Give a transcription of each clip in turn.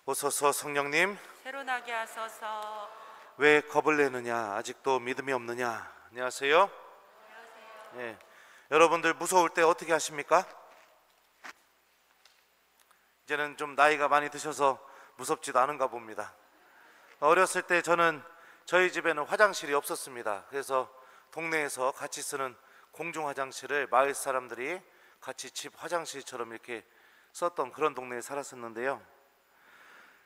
오소서 성령님, 새로 나게 하소서. 왜 겁을 내느냐? 아직도 믿음이 없느냐? 안녕하세요. 네. 여러분들 무서울 때 어떻게 하십니까? 이제는 좀 나이가 많이 드셔서 무섭지도 않은가 봅니다. 어렸을 때 저희 집에는 화장실이 없었습니다. 그래서 동네에서 같이 쓰는 공중 화장실을 마을 사람들이 같이 집 화장실처럼 이렇게 썼던 그런 동네에 살았었는데요.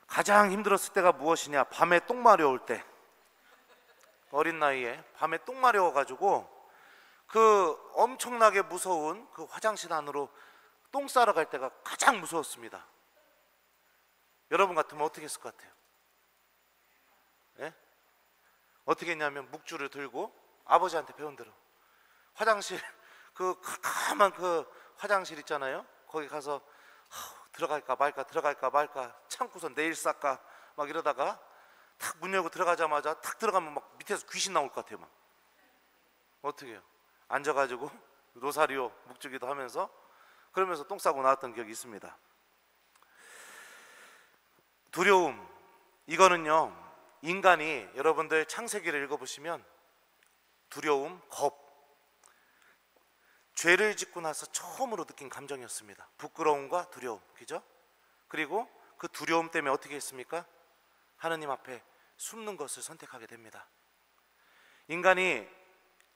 가장 힘들었을 때가 무엇이냐? 밤에 똥 마려울 때. 어린 나이에 밤에 똥 마려워가지고 그 엄청나게 무서운 그 화장실 안으로 똥 싸러 갈 때가 가장 무서웠습니다. 여러분 같으면 어떻게 했을 것 같아요? 예? 어떻게 했냐면 묵주를 들고 아버지한테 배운 대로 화장실 그 캄캄한 그 화장실 있잖아요. 거기 가서 들어갈까 말까 참고서 내일 쌀까 막 이러다가 탁 문 열고 들어가자마자 탁 들어가면 막 밑에서 귀신 나올 것 같아요. 막 어떻게 해요? 앉아가지고 로사리오 묵주기도 하면서 그러면서 똥 싸고 나왔던 기억이 있습니다. 두려움, 이거는요, 인간이 여러분들 창세기를 읽어보시면 두려움, 겁, 죄를 짓고 나서 처음으로 느낀 감정이었습니다. 부끄러움과 두려움, 그죠? 그리고 그 두려움 때문에 어떻게 했습니까? 하느님 앞에 숨는 것을 선택하게 됩니다. 인간이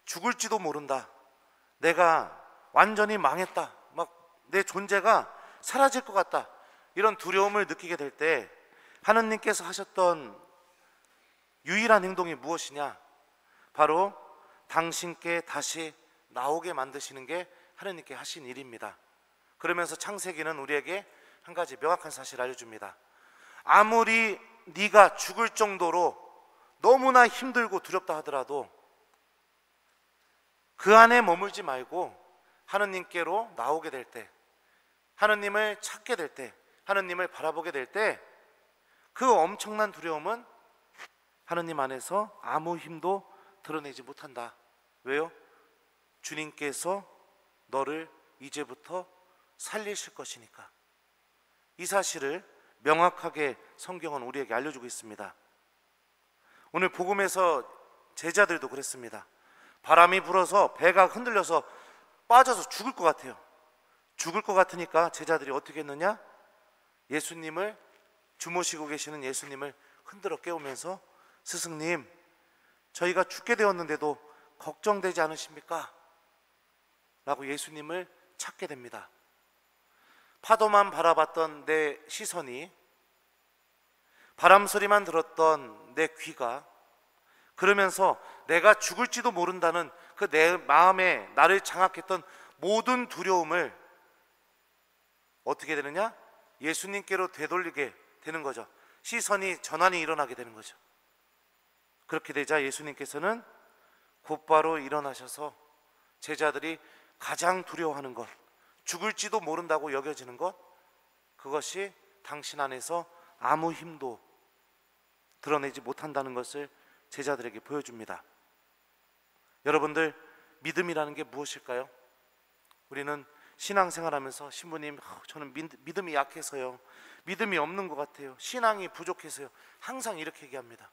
죽을지도 모른다, 내가 완전히 망했다, 막 내 존재가 사라질 것 같다, 이런 두려움을 느끼게 될 때 하느님께서 하셨던 유일한 행동이 무엇이냐? 바로 당신께 다시 나오게 만드시는 게 하느님께 하신 일입니다. 그러면서 창세기는 우리에게 한 가지 명확한 사실을 알려줍니다. 아무리 네가 죽을 정도로 너무나 힘들고 두렵다 하더라도 그 안에 머물지 말고 하느님께로 나오게 될 때, 하느님을 찾게 될 때, 하느님을 바라보게 될 때 그 엄청난 두려움은 하느님 안에서 아무 힘도 드러내지 못한다. 왜요? 주님께서 너를 이제부터 살리실 것이니까. 이 사실을 명확하게 성경은 우리에게 알려주고 있습니다. 오늘 복음에서 제자들도 그랬습니다. 바람이 불어서 배가 흔들려서 빠져서 죽을 것 같아요. 죽을 것 같으니까 제자들이 어떻게 했느냐? 예수님을, 주무시고 계시는 예수님을 흔들어 깨우면서 스승님, 저희가 죽게 되었는데도 걱정되지 않으십니까? 라고 예수님을 찾게 됩니다. 파도만 바라봤던 내 시선이, 바람 소리만 들었던 내 귀가, 그러면서 내가 죽을지도 모른다는 그 내 마음에 나를 장악했던 모든 두려움을 어떻게 되느냐? 예수님께로 되돌리게 되는 거죠. 시선이 전환이 일어나게 되는 거죠. 그렇게 되자 예수님께서는 곧바로 일어나셔서 제자들이 가장 두려워하는 것, 죽을지도 모른다고 여겨지는 것, 그것이 당신 안에서 아무 힘도 드러내지 못한다는 것을 제자들에게 보여줍니다. 여러분들, 믿음이라는 게 무엇일까요? 우리는 신앙생활하면서 신부님, 저는 믿음이 약해서요, 믿음이 없는 것 같아요, 신앙이 부족해서요, 항상 이렇게 얘기합니다.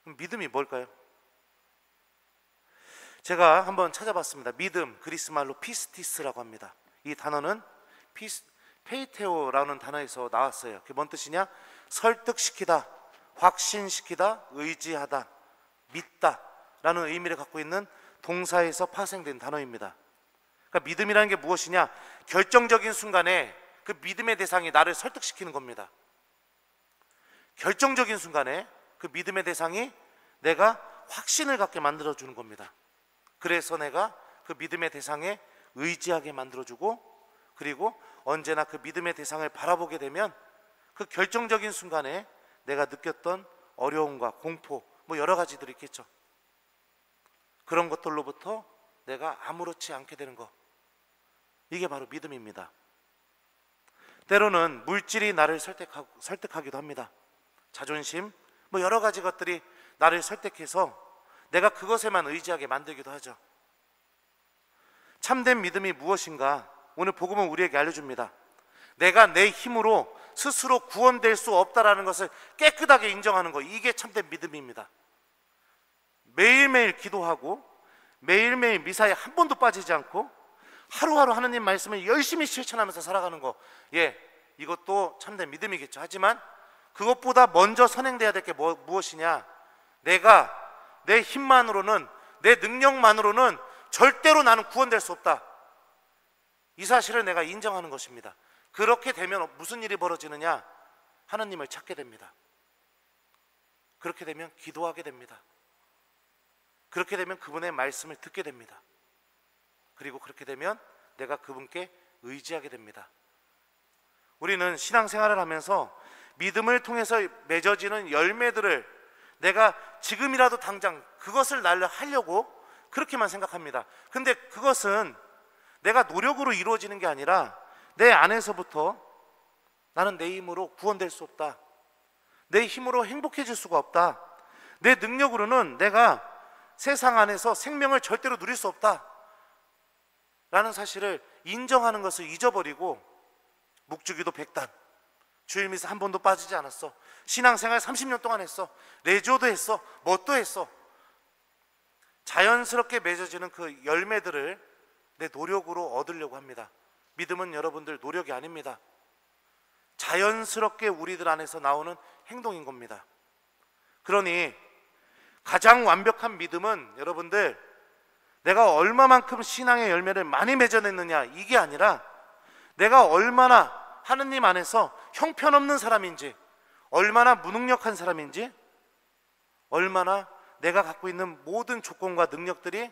그럼 믿음이 뭘까요? 제가 한번 찾아봤습니다. 믿음, 그리스말로 피스티스라고 합니다. 이 단어는 페이테오라는 단어에서 나왔어요. 그게 뭔 뜻이냐? 설득시키다, 확신시키다, 의지하다, 믿다 라는 의미를 갖고 있는 동사에서 파생된 단어입니다. 그러니까 믿음이라는 게 무엇이냐? 결정적인 순간에 그 믿음의 대상이 나를 설득시키는 겁니다. 결정적인 순간에 그 믿음의 대상이 내가 확신을 갖게 만들어주는 겁니다. 그래서 내가 그 믿음의 대상에 의지하게 만들어주고, 그리고 언제나 그 믿음의 대상을 바라보게 되면 그 결정적인 순간에 내가 느꼈던 어려움과 공포, 뭐 여러 가지들이 있겠죠. 그런 것들로부터 내가 아무렇지 않게 되는 것, 이게 바로 믿음입니다. 때로는 물질이 나를 설득하기도 합니다. 자존심, 뭐 여러 가지 것들이 나를 설득해서 내가 그것에만 의지하게 만들기도 하죠. 참된 믿음이 무엇인가? 오늘 복음은 우리에게 알려줍니다. 내가 내 힘으로 스스로 구원될 수 없다라는 것을 깨끗하게 인정하는 거, 이게 참된 믿음입니다. 매일매일 기도하고 매일매일 미사에 한 번도 빠지지 않고 하루하루 하나님 말씀을 열심히 실천하면서 살아가는 거, 이것도 참된 믿음이겠죠. 하지만 그것보다 먼저 선행돼야 될 게 무엇이냐? 내가 내 힘만으로는, 내 능력만으로는 절대로 나는 구원될 수 없다, 이 사실을 내가 인정하는 것입니다. 그렇게 되면 무슨 일이 벌어지느냐? 하나님을 찾게 됩니다. 그렇게 되면 기도하게 됩니다. 그렇게 되면 그분의 말씀을 듣게 됩니다. 그리고 그렇게 되면 내가 그분께 의지하게 됩니다. 우리는 신앙생활을 하면서 믿음을 통해서 맺어지는 열매들을 내가 지금이라도 당장 그것을 하려고 그렇게만 생각합니다. 근데 그것은 내가 노력으로 이루어지는 게 아니라 내 안에서부터 나는 내 힘으로 구원될 수 없다, 내 힘으로 행복해질 수가 없다, 내 능력으로는 내가 세상 안에서 생명을 절대로 누릴 수 없다 라는 사실을 인정하는 것을 잊어버리고 묵주기도 100단, 주일 미사 한 번도 빠지지 않았어, 신앙생활 30년 동안 했어, 내조도 했어, 뭣도 했어, 자연스럽게 맺어지는 그 열매들을 내 노력으로 얻으려고 합니다. 믿음은 여러분들 노력이 아닙니다. 자연스럽게 우리들 안에서 나오는 행동인 겁니다. 그러니 가장 완벽한 믿음은 여러분들, 내가 얼마만큼 신앙의 열매를 많이 맺어냈느냐, 이게 아니라 내가 얼마나 하느님 안에서 형편없는 사람인지, 얼마나 무능력한 사람인지, 얼마나 내가 갖고 있는 모든 조건과 능력들이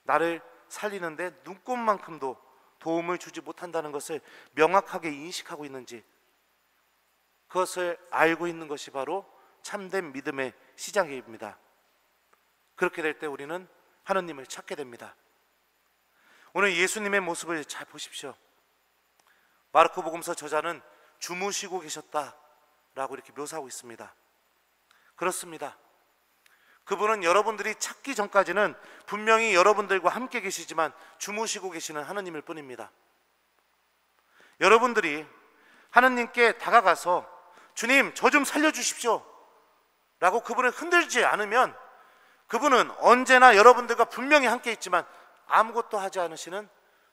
나를 살리는데 눈꼽만큼도 도움을 주지 못한다는 것을 명확하게 인식하고 있는지, 그것을 알고 있는 것이 바로 참된 믿음의 시작입니다. 그렇게 될 때 우리는 하느님을 찾게 됩니다. 오늘 예수님의 모습을 잘 보십시오. 마르코 복음서 저자는 주무시고 계셨다라고 이렇게 묘사하고 있습니다. 그렇습니다. 그분은 여러분들이 찾기 전까지는 분명히 여러분들과 함께 계시지만 주무시고 계시는 하느님일 뿐입니다. 여러분들이 하느님께 다가가서 주님, 저 좀 살려주십시오 라고 그분을 흔들지 않으면 그분은 언제나 여러분들과 분명히 함께 있지만 아무것도 하지 않으시는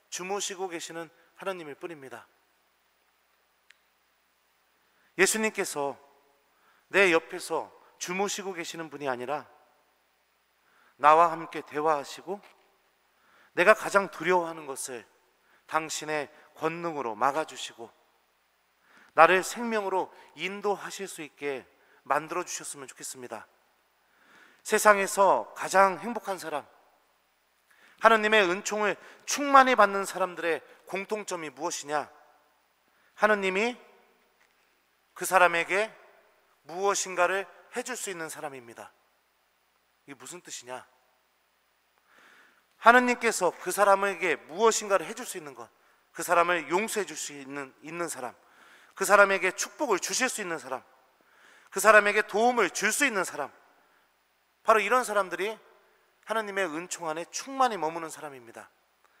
주무시고 계시는 하느님일 뿐입니다. 예수님께서 내 옆에서 주무시고 계시는 분이 아니라 나와 함께 대화하시고 내가 가장 두려워하는 것을 당신의 권능으로 막아주시고 나를 생명으로 인도하실 수 있게 만들어 주셨으면 좋겠습니다. 세상에서 가장 행복한 사람, 하느님의 은총을 충만히 받는 사람들의 공통점이 무엇이냐? 하느님이 그 사람에게 무엇인가를 해줄 수 있는 사람입니다. 이게 무슨 뜻이냐? 하느님께서 그 사람에게 무엇인가를 해줄 수 있는 것, 그 사람을 용서해 줄 수 있는 사람, 그 사람에게 축복을 주실 수 있는 사람, 그 사람에게 도움을 줄 수 있는 사람, 바로 이런 사람들이 하나님의 은총 안에 충만히 머무는 사람입니다.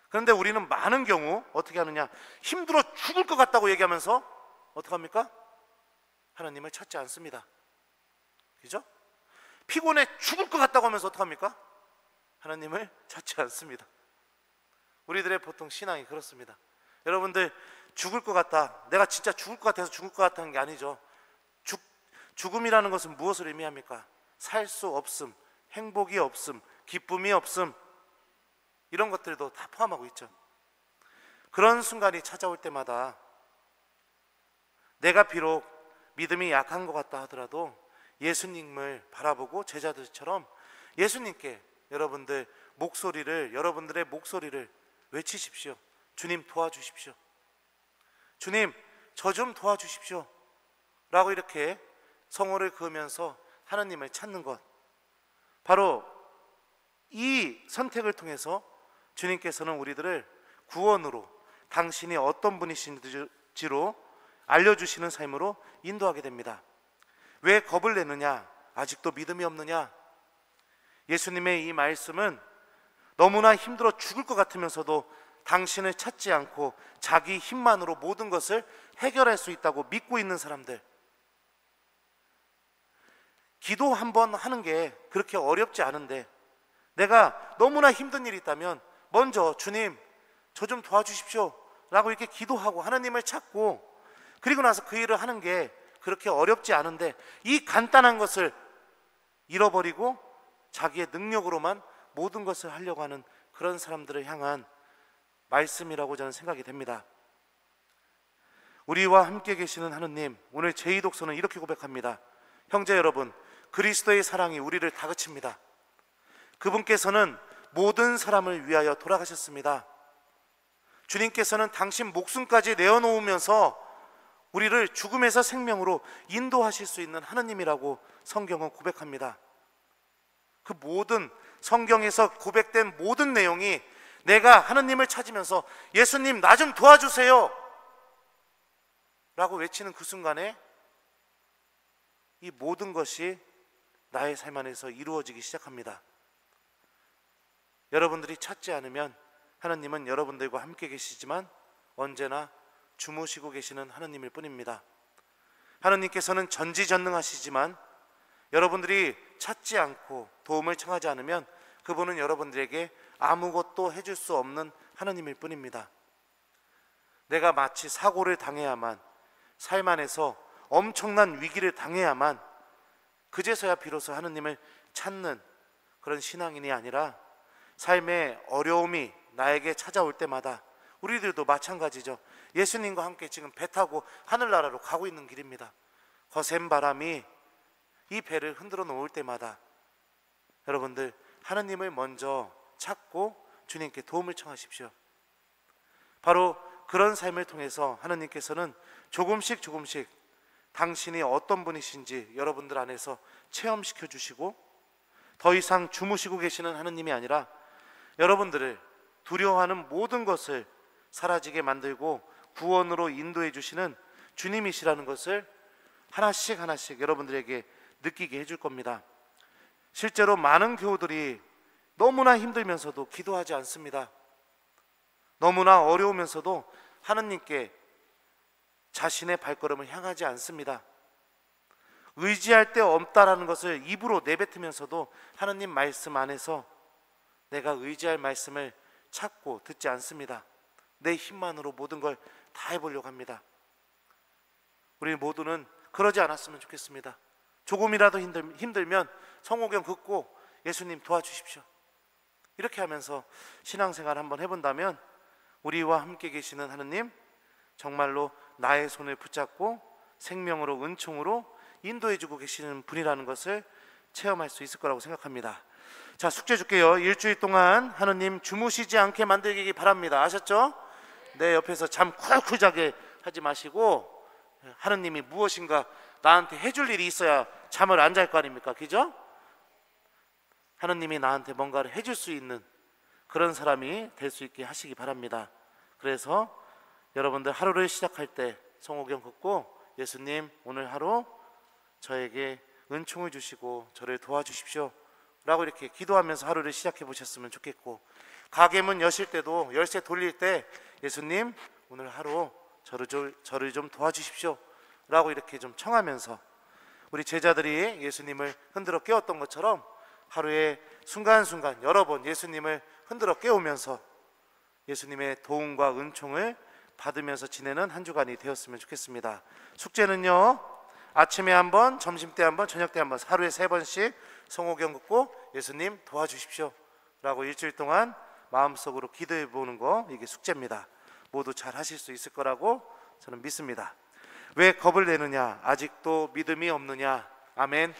그런데 우리는 많은 경우 어떻게 하느냐? 힘들어 죽을 것 같다고 얘기하면서 어떡합니까? 하나님을 찾지 않습니다. 그죠? 피곤해 죽을 것 같다고 하면서 어떡합니까? 하나님을 찾지 않습니다. 우리들의 보통 신앙이 그렇습니다. 여러분들, 죽을 것 같다, 내가 진짜 죽을 것 같아서 죽을 것 같다는 게 아니죠. 죽음이라는 것은 무엇을 의미합니까? 살 수 없음, 행복이 없음, 기쁨이 없음, 이런 것들도 다 포함하고 있죠. 그런 순간이 찾아올 때마다 내가 비록 믿음이 약한 것 같다 하더라도 예수님을 바라보고 제자들처럼 예수님께 여러분들의 목소리를 외치십시오. 주님, 도와주십시오. 주님, 저 좀 도와주십시오 라고 이렇게 성호를 그으면서 하나님을 찾는 것, 바로 이 선택을 통해서 주님께서는 우리들을 구원으로, 당신이 어떤 분이신지로 알려주시는 삶으로 인도하게 됩니다. 왜 겁을 내느냐? 아직도 믿음이 없느냐? 예수님의 이 말씀은 너무나 힘들어 죽을 것 같으면서도 당신을 찾지 않고 자기 힘만으로 모든 것을 해결할 수 있다고 믿고 있는 사람들, 기도 한번 하는 게 그렇게 어렵지 않은데 내가 너무나 힘든 일이 있다면 먼저 주님 저 좀 도와주십시오 라고 이렇게 기도하고 하나님을 찾고, 그리고 나서 그 일을 하는 게 그렇게 어렵지 않은데 이 간단한 것을 잃어버리고 자기의 능력으로만 모든 것을 하려고 하는 그런 사람들을 향한 말씀이라고 저는 생각이 됩니다. 우리와 함께 계시는 하느님, 오늘 제2독서는 이렇게 고백합니다. 형제 여러분, 그리스도의 사랑이 우리를 다그칩니다. 그분께서는 모든 사람을 위하여 돌아가셨습니다. 주님께서는 당신 목숨까지 내어놓으면서 우리를 죽음에서 생명으로 인도하실 수 있는 하느님이라고 성경은 고백합니다. 그 모든 성경에서 고백된 모든 내용이 내가 하느님을 찾으면서 예수님 나 좀 도와주세요 라고 외치는 그 순간에 이 모든 것이 나의 삶 안에서 이루어지기 시작합니다. 여러분들이 찾지 않으면 하느님은 여러분들과 함께 계시지만 언제나 주무시고 계시는 하느님일 뿐입니다. 하느님께서는 전지전능하시지만 여러분들이 찾지 않고 도움을 청하지 않으면 그분은 여러분들에게 아무것도 해줄 수 없는 하느님일 뿐입니다. 내가 마치 사고를 당해야만, 삶 안에서 엄청난 위기를 당해야만 그제서야 비로소 하느님을 찾는 그런 신앙인이 아니라 삶의 어려움이 나에게 찾아올 때마다, 우리들도 마찬가지죠. 예수님과 함께 지금 배 타고 하늘나라로 가고 있는 길입니다. 거센 바람이 이 배를 흔들어 놓을 때마다 여러분들 하느님을 먼저 찾고 주님께 도움을 청하십시오. 바로 그런 삶을 통해서 하느님께서는 조금씩 당신이 어떤 분이신지 여러분들 안에서 체험시켜 주시고, 더 이상 주무시고 계시는 하느님이 아니라 여러분들을 두려워하는 모든 것을 사라지게 만들고 구원으로 인도해 주시는 주님이시라는 것을 하나씩 여러분들에게 느끼게 해줄 겁니다. 실제로 많은 교우들이 너무나 힘들면서도 기도하지 않습니다. 너무나 어려우면서도 하느님께 자신의 발걸음을 향하지 않습니다. 의지할 데 없다라는 것을 입으로 내뱉으면서도 하느님 말씀 안에서 내가 의지할 말씀을 찾고 듣지 않습니다. 내 힘만으로 모든 걸 다 해보려고 합니다. 우리 모두는 그러지 않았으면 좋겠습니다. 조금이라도 힘들면 성호경 긋고 예수님 도와주십시오, 이렇게 하면서 신앙생활 한번 해본다면 우리와 함께 계시는 하느님, 정말로 나의 손을 붙잡고 생명으로 은총으로 인도해주고 계시는 분이라는 것을 체험할 수 있을 거라고 생각합니다. 자, 숙제 줄게요. 일주일 동안 하느님 주무시지 않게 만들기 바랍니다. 아셨죠? 내 옆에서 잠 쿨쿨 자게 하지 마시고, 하느님이 무엇인가 나한테 해줄 일이 있어야 잠을 안 잘 거 아닙니까? 그죠? 하느님이 나한테 뭔가를 해줄 수 있는 그런 사람이 될 수 있게 하시기 바랍니다. 그래서 여러분들 하루를 시작할 때 성호경 긋고 예수님 오늘 하루 저에게 은총을 주시고 저를 도와주십시오 라고 이렇게 기도하면서 하루를 시작해 보셨으면 좋겠고, 가게문 여실 때도 열쇠 돌릴 때 예수님 오늘 하루 저를 좀 도와주십시오 라고 이렇게 좀 청하면서, 우리 제자들이 예수님을 흔들어 깨웠던 것처럼 하루에 순간순간 여러 번 예수님을 흔들어 깨우면서 예수님의 도움과 은총을 받으면서 지내는 한 주간이 되었으면 좋겠습니다. 숙제는요, 아침에 한 번, 점심때 한 번, 저녁때 한 번, 하루에 3번씩 성호경 긋고 예수님 도와주십시오 라고 일주일 동안 마음속으로 기도해 보는 거, 이게 숙제입니다. 모두 잘 하실 수 있을 거라고 저는 믿습니다. 왜 겁을 내느냐? 아직도 믿음이 없느냐? 아멘.